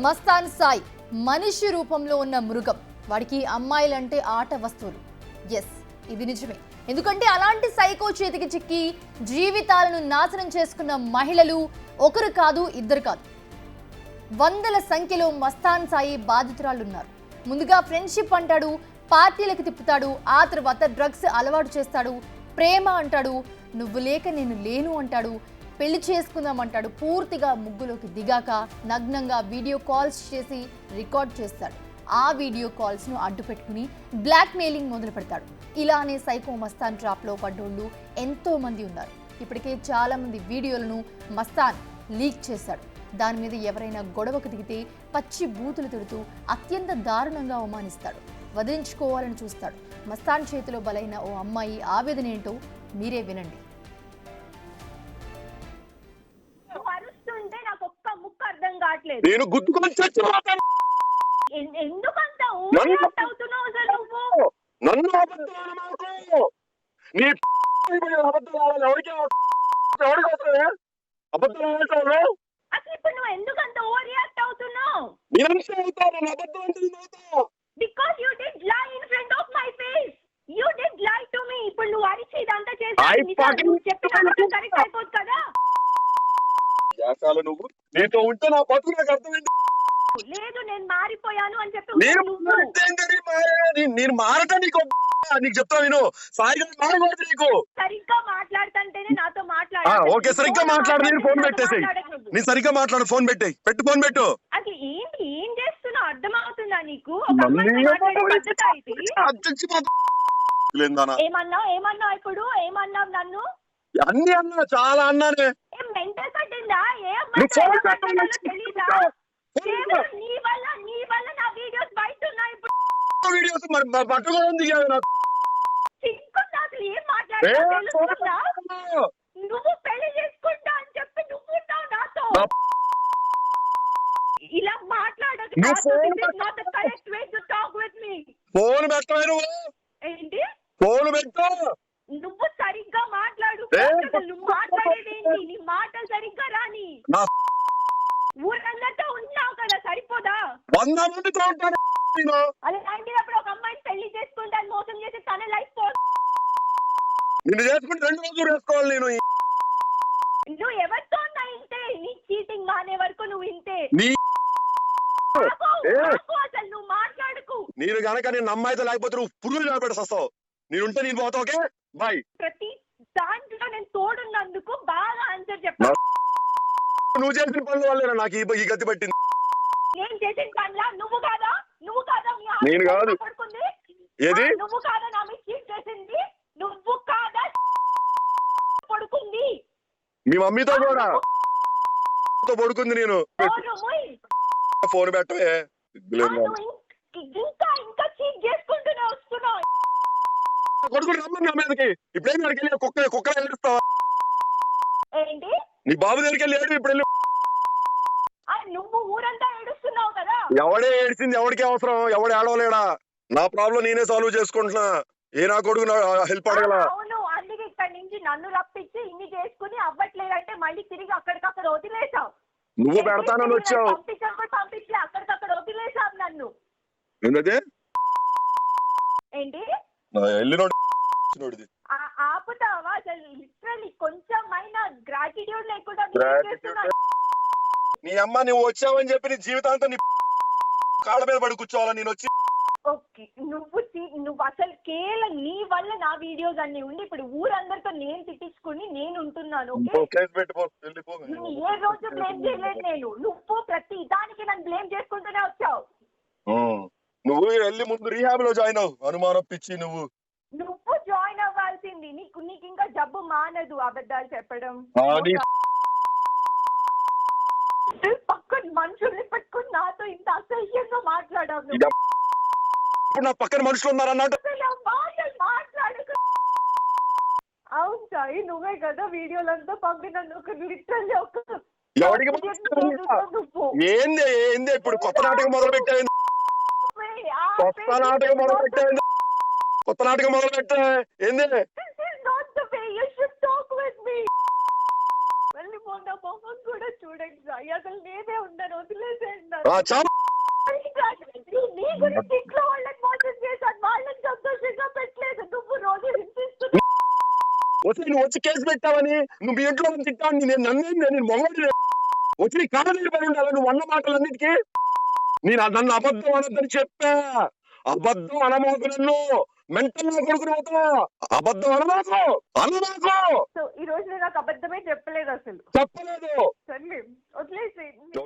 మస్తాన్ సాయి మనిషి రూపంలో ఉన్న మృగం. వాడికి అమ్మాయిలంటే ఆట వస్తువులు. ఎస్, ఇది నిజమే. ఎందుకంటే అలాంటి సైకో చేతికి చిక్కి జీవితాలను నాశనం చేసుకున్న మహిళలు ఒకరు కాదు, ఇద్దరు కాదు, వందల సంఖ్యలో మస్తాన్ సాయి బాధితురాలున్నారు. ముందుగా ఫ్రెండ్షిప్ అంటాడు, పార్టీలకు తిప్పుతాడు, ఆ తర్వాత డ్రగ్స్ అలవాటు చేస్తాడు, ప్రేమ అంటాడు, నువ్వు లేక నేను లేను అంటాడు, పెళ్లి చేసుకుందామంటాడు. పూర్తిగా ముగ్గులోకి దిగాక నగ్నంగా వీడియో కాల్స్ చేసి రికార్డ్ చేస్తాడు. ఆ వీడియో కాల్స్ను అడ్డు పెట్టుకుని బ్లాక్ మెయిలింగ్ మొదలు పెడతాడు. ఇలానే సైకో మస్తాన్ ట్రాప్లో పడ్డోళ్ళు ఎంతో మంది ఉన్నారు. ఇప్పటికే చాలా మంది వీడియోలను మస్తాన్ లీక్ చేశాడు. దాని మీద ఎవరైనా గొడవకు దిగితే పచ్చి బూతులు తిడుతూ అత్యంత దారుణంగా అవమానిస్తాడు. వదిలించుకోవాలని చూస్తాడు. మస్తాన్ చేతిలో బలైన ఓ అమ్మాయి ఆవేదన ఏంటో మీరే వినండి. నేను గుద్దుకొని చచ్చిపోతాను. ఎందుకంత అవుతున్నావు నన్ను అబద్ధాలు మాకు నీ అబద్ధాలు ఎవరికి అవసరమే? అబద్ధాలు ఇప్పుడు నువ్వు ఎందుకంత ఓవర్ రియాక్ట్ అవుతున్నావు? నేనంటే అవుతాను, అబద్ధం అంటే because you did lie in front of my face. You did lie to me. ఇప్పుడు నువ్వు అరిచి ఇదంతా చేసావు, చెప్పినందుకు కరెక్ట్ అయిపోదు కదా. నువ్వు నీతో ఉంటే నా బతుకు నాకు అర్థమైంది. లేదు, నేను మారిపోయాను అని చెప్పి నేను మారటం నీకు చెప్తా. నేను సాయిగా మారకూడదు. నీకు సరిగ్గా మాట్లాడుతుంటేనే నాతో ఓకే, సరిగ్గా మాట్లాడు. నేను ఫోన్ పెట్టేసి నేను సరిగ్గా మాట్లాడు. ఫోన్ పెట్టేయి. ఫోన్ పెట్టు. అది ఏంటి, ఏం చేస్తున్నావు అర్థమవుతుందా నీకు? ఏమన్నావు ఇప్పుడు? ఏమన్నావు నన్ను? అన్ని అన్నా, చాలా అన్నానే. మెంటల్ పట్టిందా? తెలీదా? నీ వల్ల నా వీడియోస్ బయట ఉన్నాయి. వీడియోస్ మరి పట్టుకోవడం దిగాను. అసలు ఏం మాట్లాడుతున్నా? నువ్వు పెళ్లి చేసుకుంటా అని చెప్పి నువ్వు ఉన్నావు నాతో. ఇలా మాట్లాడదు. ఫోన్ పెట్టవే నువ్వు. ఏంటి ఫోన్ పెట్టు. నువ్వు సరిగ్గా మాట్లాడు. నువ్వు మాట్లాడేదేంటి? నీ మాటలు సరిగ్గా రాని. ఊరందరితో ఉన్నావు కదా, సరిపోదా? 100 మందితో ఉంటాను. అలాంటినప్పుడు ఒక అమ్మాయిని పెళ్లి చేసుకుంటాను మోసం చేసి తన లైఫ్ నిన్ను చేసుకుంటే 2 రోజులు వేసుకోవాలి. నేను నువ్వు ఎవరితో ఉన్నా ఇంతే. నీ చీటింగ్ మానే వరకు నువ్వు ఇంతే. అసలు నువ్వు మాట్లాడుకు. నేను గనక నేను అమ్మాయితో లేకపోతే నువ్వు పురుగులు నిలబెట్టి వస్తావు. నేనుంటే నేను పోతా. Okay bye. ప్రతి దాంట్లో నేను తోడున్నందుకు బాగా ఆన్సర్ చెప్పా. నువ్వు చేసిన పనుల వల్ల నాకు ఈ గతి పట్టింది. నేను చేసిన పనులా? నువ్వు కాదా? నేను కాదు. ఏది? నువ్వు కాదా నా మీద చీట్ చేసింది? నువ్వు కాదా పడుకుంది? మీ మమ్మీతో కూడా పడుకుంది. నేను ఫోన్ పెట్టవే. ఇంకా చీట్ చేసుకుంటూనే వస్తున్నావు. కొడుకుని రమ్మని నా మీదకి. ఇప్పుడేం అక్కడికి వెళ్ళి కుక్క ఏడుస్తావా? ఏంటి? నీ బాబు దగ్గరికి వెళ్ళి ఏడు. ఇప్పుడు వెళ్ళి నువ్వు ఊరంతా ఏడుస్తున్నావు కదా. ఎవడే ఏడిచింది? ఎవరికి అవసరం? ఎవడు ఏడవలేడా? నా ప్రాబ్లం నేనే సాల్వ్ చేసుకుంటున్నా. ఏ నా కొడుకు హెల్ప్ అడగల. అవును, అందుకే ఇక్కడ నుంచి నన్ను రప్పించి ఇన్ని చేసుకుని అవ్వట్లేదంటే మళ్ళీ తిరిగి అక్కడికక్కడ వదిలేసావు. నువ్వు పెడతానని వచ్చావు. పంపించి అక్కడికక్కడ వదిలేసావు నన్ను. ఏంటది? ఏంటి? వెళ్ళినోడిది ఆపుతావా? అసలు లిటరల్లీ కొంచెమైనా గ్రాటిట్యూడ్ లేకుండా నీ అమ్మ నువ్వు వచ్చావని చెప్పి నీ జీవితాంతం నీ కాళ్ళ మీద పడి కూర్చోవాలా? నేను వచ్చి ఓకే, నువ్వు అసలు కేవలం నీ వల్ల నా వీడియోస్ అన్ని ఉండి ఇప్పుడు ఊరందరితో నేను తిట్టించుకుని నేను ఉంటున్నాను. నువ్వు ఏ రోజు బ్లేమ్ చేయలేదు. నేను నువ్వు ప్రతి దానికి నన్ను బ్లేమ్ చేసుకుంటూనే వచ్చావు. నువ్వు వెళ్ళి ముందు రీహాబ్ లో జాయిన్ అవ్వు. అనుమానం పిచ్చి. నువ్వు జాయిన్ అవ్వాల్సింది. నీకు ఇంకా జబ్బు మానదు అబద్ధాలు చెప్పడం. పక్కన మనుషుల్ని పెట్టుకుని నాతో ఇంత అసహ్యంగా మాట్లాడావు. ఇప్పుడు నా పక్కన మనుషులు ఉన్నారన్నట్టు మాట్లాడకు. అవును సాయి, నువ్వే కదా వీడియోలంతా పంపినందుకు లిటరల్లీ ఏంది ఏంది ఇప్పుడు కొత్త నాటకం మొదలు పెట్టాయి. కొత్త నాటకం మొదలు పెట్టా ఏంది? వెళ్ళి మొన్న మొహం కూడా చూడండి సాయి, అసలు నేనే ఉన్నాను, వదిలేసేయండి ఆ, చాలు. నీ గురించి ఇంట్లో వాళ్ళని మోసం చేశాను, వాళ్ళని సంతోషంగా పెట్టలేదు, నువ్వు రోజు హింసిస్తున్నావు. వచ్చి నువ్వు వచ్చి కేసు పెట్టావని నువ్వు మీ ఇంట్లో తిట్టావని నేను మొగోడిని వచ్చి నీ కాళ్ళ మీద పడి ఉండాలి నువ్వు అన్న మాటలన్నిటికీ. నన్ను అబద్ధం అనొద్దని చెప్పా. అబద్ధం అనమాకు, నన్ను మెంటల్ నా కొడుకుని అవుతా. అబద్ధం అనమాకు. సో ఈ రోజు నేను నాకు అబద్ధమే చెప్పలేదు అసలు. చెప్పలేదు. సర్లే వదిలేసేయండి.